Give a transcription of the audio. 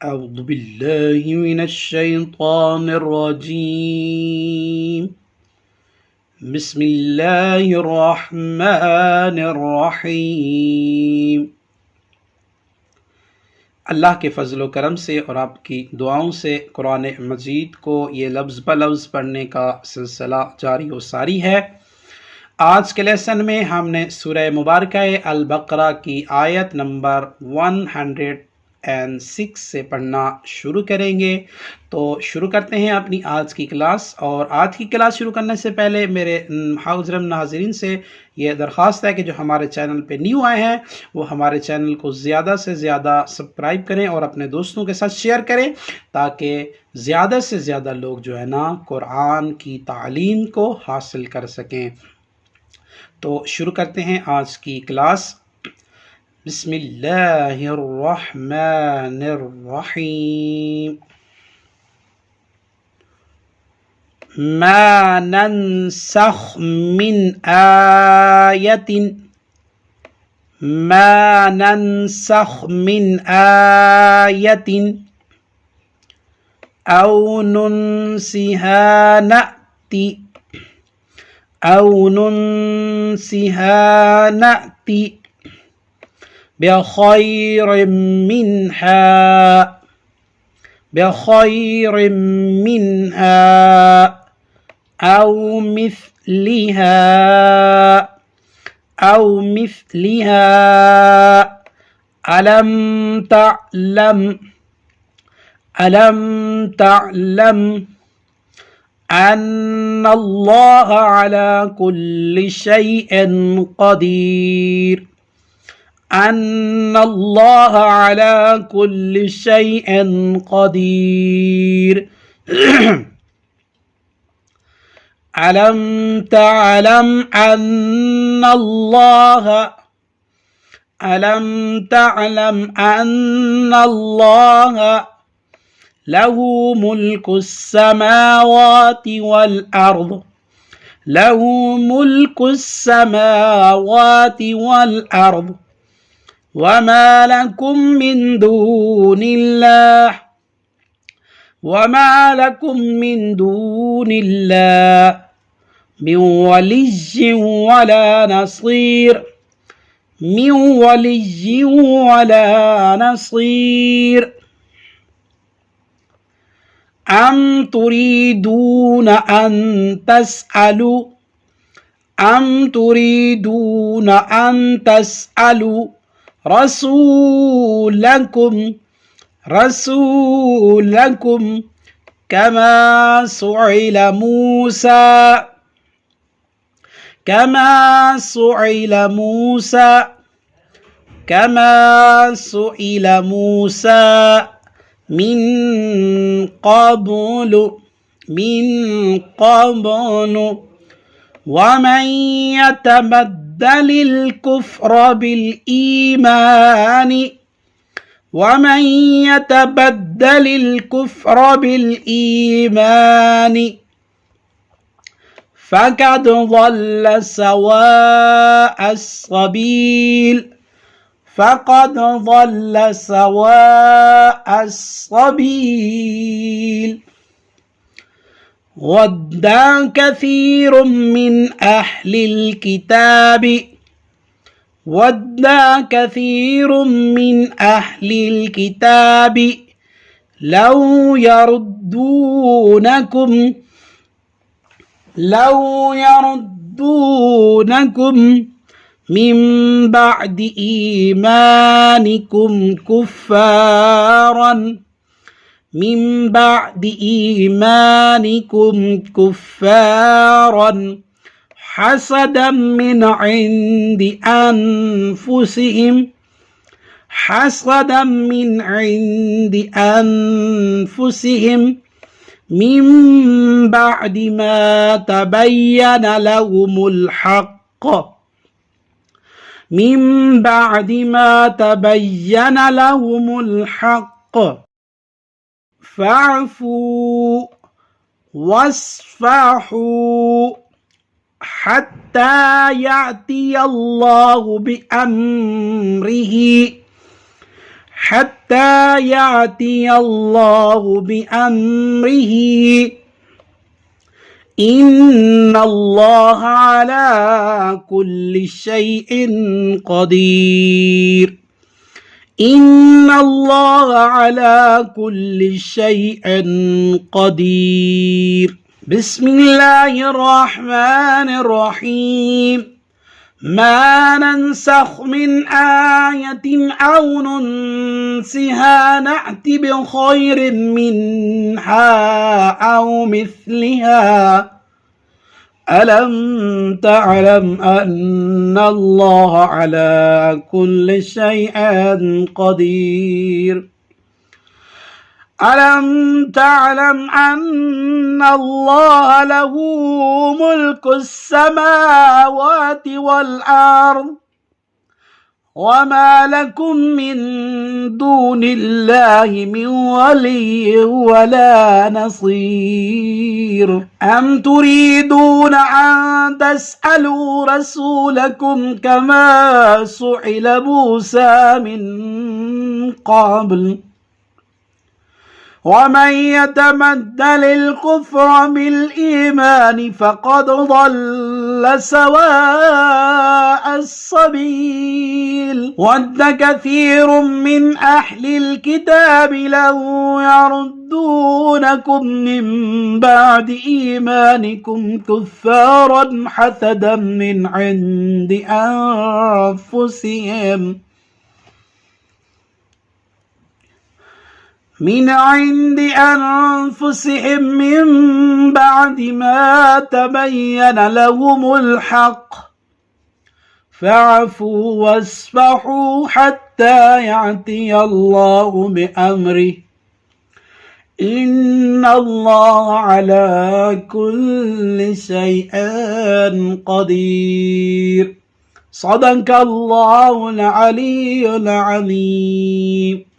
أعوذ بالله من الشيطان الرجيم بسم الله الرحمن الرحيम। अल्लाह के फ़ज़ल व करम से और आपकी दुआओं से कुरान मजीद को ये लफ्ज़ ब लफ्ज़ पढ़ने का सिलसिला जारी व सारी है। आज के लेसन में हमने सूरह मुबारक अल बकरा की आयत नंबर 106 से पढ़ना शुरू करेंगे। तो शुरू करते हैं अपनी आज की क्लास। और आज की क्लास शुरू करने से पहले मेरे हाज़िर नाज़रीन से ये दरख्वास्त है कि जो हमारे चैनल पे न्यू आए हैं वो हमारे चैनल को ज़्यादा से ज़्यादा सब्सक्राइब करें और अपने दोस्तों के साथ शेयर करें, ताकि ज़्यादा से ज़्यादा लोग जो है ना कुरान की तालीम को हासिल कर सकें। तो शुरू करते हैं आज की क्लास। बिस्मिल्लाहिर्रहमानिर्रहीम। मा नंसख मिन आयतिन मा नंसख मिन आयतिन औ नुनसिहा नअति नअति बिखैरिम मिन्हा औ मिस्लिहा अलम तअलम अन्नल्लाह अला कुल्लि शैइन क़दीर अन्नल्लाह अला कुल्लि शैइन क़दीर अलम तअलम अन्नल्लाह लहू मुल्कुस समावाति वल अर्द वमा लकुम मिन दूनिल्लाह मिन वलिय्यिन वला नसीर अम तुरीदून अन तस्अलू रसूलकुम कमा सुइल मूसा मिन क़ब्ल वमन यतबद्दलिल कुफ्र बिल ईमान फ़क़द ضل सवाअ السبيل ود كثير من أهل الكتاب لو يردونكم من بعد إيمانكم كفارا حسدا من عند أنفسهم من بعد ما تبين لهم الحق فاعفوا واصفحوا حتى يأتي الله بأمره حتى يأتي الله بأمره إن الله على كل شيء قدير إن الله على كل شيء قدير بسم الله الرحمن الرحيم ما ننسخ من آية أو ننسها نأت بخير منها أو مثلها ألم تعلم أن الله على كل شيء قدير ألم تعلم أن الله له ملك السماوات والأرض وما لكم من دون الله من ولي ولا نصير أم تريدون أن تسألوا رسولكم كما سئل موسى من قبل ومن يتمدل الكفر بالإيمان فقد ضل سواء السبيل ود كثير من أهل الكتاب لو يردونكم من بعد إيمانكم كفارا حسدا من عند أنفسهم من بعد ما تبين لهم الحق فاعفوا واصفحوا حتى يأتي الله بأمره إن الله على كل شيء قدير صدق الله العلي العظيم